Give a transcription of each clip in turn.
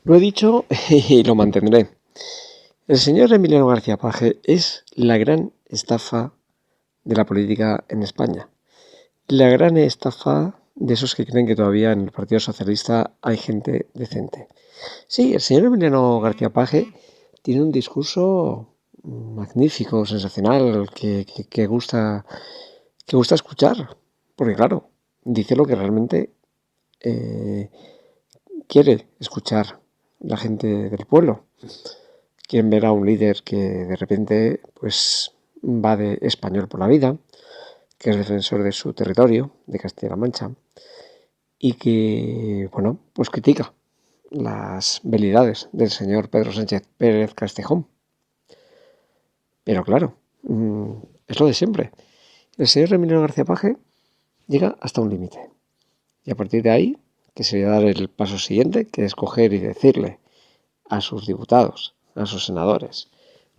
Lo he dicho y lo mantendré. El señor Emiliano García Paje es la gran estafa de la política en España. La gran estafa de esos que creen que todavía en el Partido Socialista hay gente decente. Sí, el señor Emiliano García Paje tiene un discurso magnífico, sensacional, que gusta escuchar. Porque claro, dice lo que realmente eh, quiere escuchar la gente del pueblo. Quieren ver a un líder que de repente pues va de español por la vida, que es defensor de su territorio, de Castilla-La Mancha, y que, bueno, pues critica las velidades del señor Pedro Sánchez Pérez Castejón. Pero claro, es lo de siempre. El señor Emiliano García Paje llega hasta un límite. Y a partir de ahí, que sería dar el paso siguiente, que es coger y decirle a sus diputados, a sus senadores,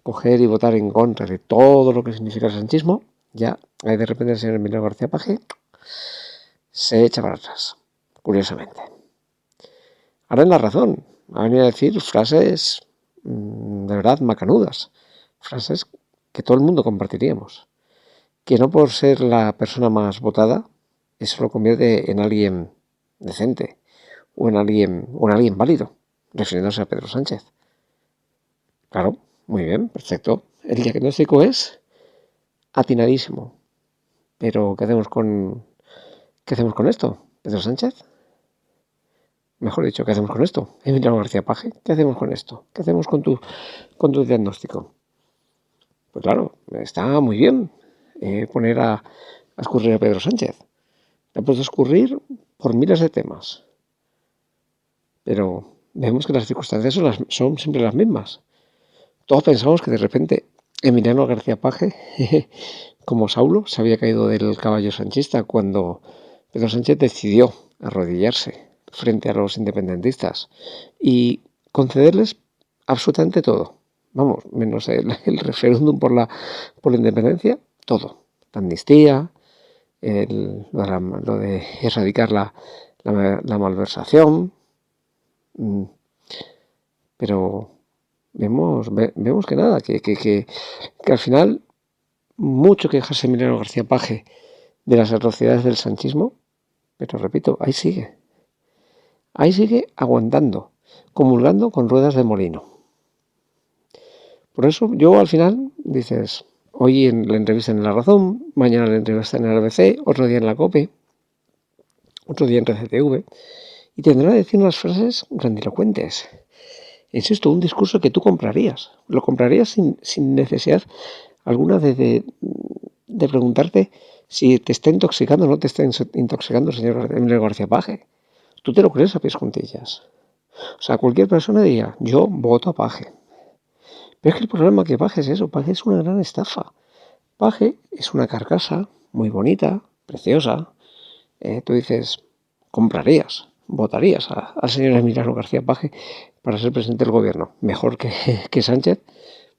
coger y votar en contra de todo lo que significa el sanchismo, ya ahí de repente el señor Emiliano García Paje se echa para atrás, curiosamente. Ahora en la razón, ha venido a decir frases de verdad macanudas, frases que todo el mundo compartiríamos, que no por ser la persona más votada, eso lo convierte en alguien decente o en alguien válido, refiriéndose a Pedro Sánchez. Claro, muy bien, perfecto. El diagnóstico es atinadísimo. Pero ¿qué hacemos con esto? ¿Pedro Sánchez? Mejor dicho, ¿qué hacemos con esto? Emiliano García Paje, ¿qué hacemos con esto? ¿Qué hacemos con tu diagnóstico? Pues claro, está muy bien poner a escurrir a Pedro Sánchez. Le ha puesto a escurrir por miles de temas. Pero vemos que las circunstancias son siempre las mismas. Todos pensamos que de repente Emiliano García Paje, como Saulo, se había caído del caballo sanchista cuando Pedro Sánchez decidió arrodillarse frente a los independentistas y concederles absolutamente todo. Vamos, menos el referéndum por la independencia, todo. La amnistía, lo de erradicar la malversación. Pero vemos que nada, que al final mucho quejarse Emiliano García Paje de las atrocidades del sanchismo, pero repito, ahí sigue aguantando, comulgando con ruedas de molino. Por eso yo al final dices, hoy en la entrevista en La Razón, mañana la entrevista en el ABC, otro día en la COPE, otro día en RCTV, y tendrá que decir unas frases grandilocuentes. Insisto, un discurso que tú comprarías. Lo comprarías sin necesidad alguna de preguntarte si te está intoxicando o no te está intoxicando el señor Emilio García Paje. Tú te lo crees a pies juntillas. O sea, cualquier persona diría, yo voto a Paje. Pero es que el problema que Paje es eso, Paje es una gran estafa. Paje es una carcasa muy bonita, preciosa. Tú dices, comprarías, votarías al señor Emiliano García Paje para ser presidente del gobierno. Mejor que Sánchez,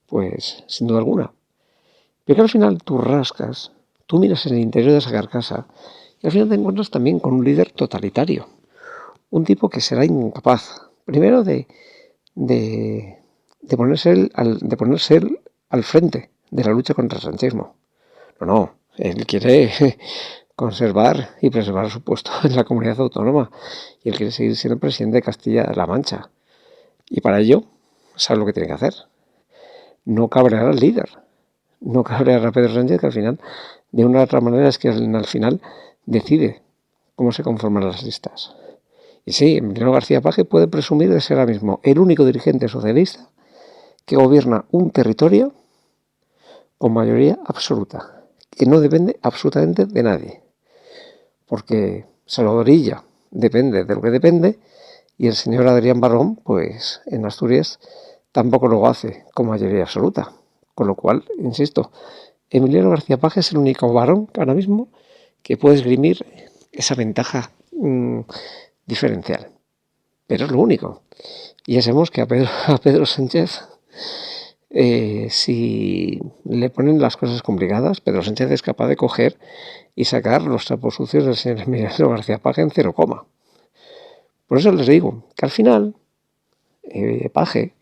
pues sin duda alguna. Pero al final tú rascas, tú miras en el interior de esa carcasa y al final te encuentras también con un líder totalitario. Un tipo que será incapaz, primero de ponerse él al frente de la lucha contra el sanchismo. No, él quiere conservar y preservar su puesto en la comunidad autónoma y él quiere seguir siendo presidente de Castilla-La Mancha. Y para ello, ¿sabe lo que tiene que hacer? No cabrear al líder, no cabrear a Pedro Sánchez, que al final, de una u otra manera, es que al final decide cómo se conforman las listas. Y sí, Emiliano García Paje puede presumir de ser ahora mismo el único dirigente socialista que gobierna un territorio con mayoría absoluta, que no depende absolutamente de nadie. Porque Salvador Illa depende de lo que depende y el señor Adrián Barrón, pues en Asturias, tampoco lo hace con mayoría absoluta. Con lo cual, insisto, Emiliano García Paje es el único varón ahora mismo que puede esgrimir esa ventaja diferencial. Pero es lo único. Y ya sabemos que a Pedro Sánchez, si le ponen las cosas complicadas, Pedro Sánchez es capaz de coger y sacar los trapos sucios del señor Emiliano García Paje en 0, Por eso les digo que al final Paje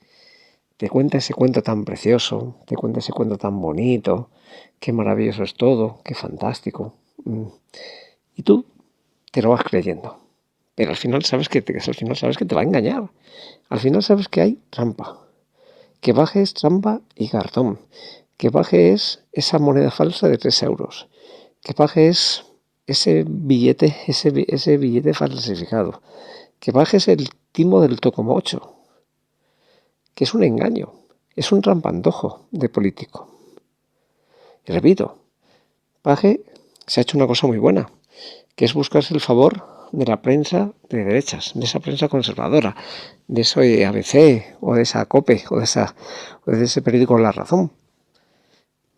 te cuenta ese cuento tan precioso, te cuenta ese cuento tan bonito, qué maravilloso es todo, qué fantástico. Y tú te lo vas creyendo. Pero al final sabes que te va a engañar. Al final sabes que hay trampa. Que Paje es trampa y cartón. Que Paje es esa moneda falsa de 3 euros. Que Paje es ese billete falsificado. Que Paje es el timo del tocomocho. Que es un engaño. Es un trampantojo de político. Y repito, Paje se ha hecho una cosa muy buena, que es buscarse el favor de la prensa de derechas, de esa prensa conservadora, de ese ABC o de esa COPE o de ese periódico La Razón.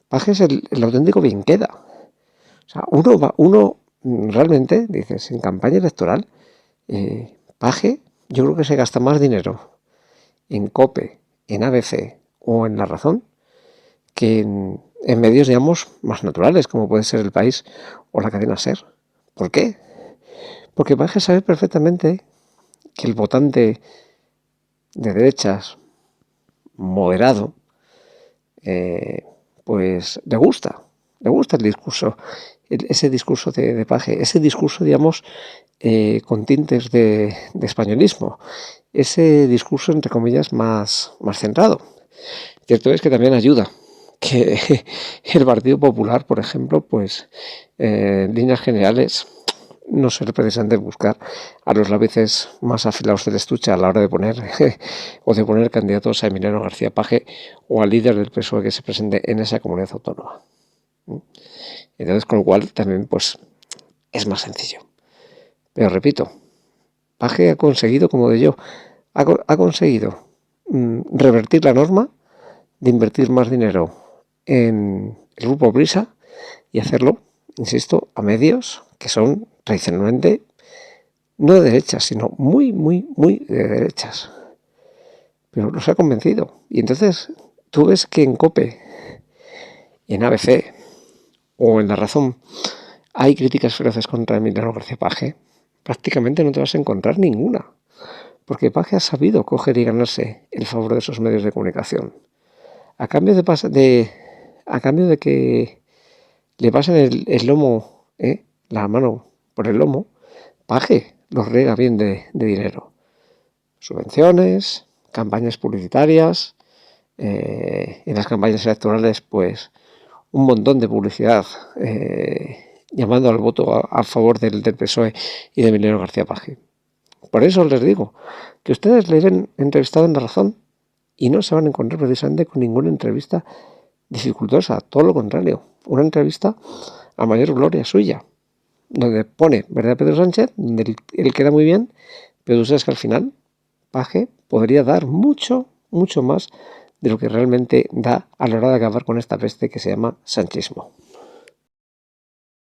Paje es el auténtico bien queda. O sea, uno realmente, dices, en campaña electoral, Paje yo creo que se gasta más dinero en COPE, en ABC o en La Razón que en medios, digamos, más naturales, como puede ser El País o la cadena SER. ¿Por qué? Porque Paje sabe perfectamente que el votante de derechas moderado, pues le gusta el discurso, ese discurso de Paje, ese discurso, digamos, con tintes de españolismo, ese discurso, entre comillas, más centrado. Cierto es que también ayuda que el Partido Popular, por ejemplo, pues en líneas generales no suele precisamente buscar a los lápices más afilados del estuche a la hora de poner o de poner candidatos a Emiliano García Paje o al líder del PSOE que se presente en esa comunidad autónoma. Entonces, con lo cual también pues es más sencillo. Pero repito, Paje ha conseguido, como de yo, ha conseguido revertir la norma de invertir más dinero en el grupo Prisa y hacerlo, insisto, a medios que son tradicionalmente no de derechas, sino muy de derechas. Pero los ha convencido. Y entonces tú ves que en COPE, en ABC o en La Razón hay críticas feroces contra Emiliano García Paje. Prácticamente no te vas a encontrar ninguna. Porque Paje ha sabido coger y ganarse el favor de esos medios de comunicación. A cambio de que le pasen el lomo, la mano por el lomo, Paje los riega bien de dinero. Subvenciones, campañas publicitarias, en las campañas electorales, pues un montón de publicidad llamando al voto a favor del PSOE y de Emiliano García Paje. Por eso les digo que ustedes le ven entrevistado en La Razón y no se van a encontrar precisamente con ninguna entrevista dificultosa, todo lo contrario, una entrevista a mayor gloria suya, donde pone verdad Pedro Sánchez, donde él queda muy bien, pero tú sabes que al final Paje podría dar mucho más de lo que realmente da a la hora de acabar con esta peste que se llama sanchismo.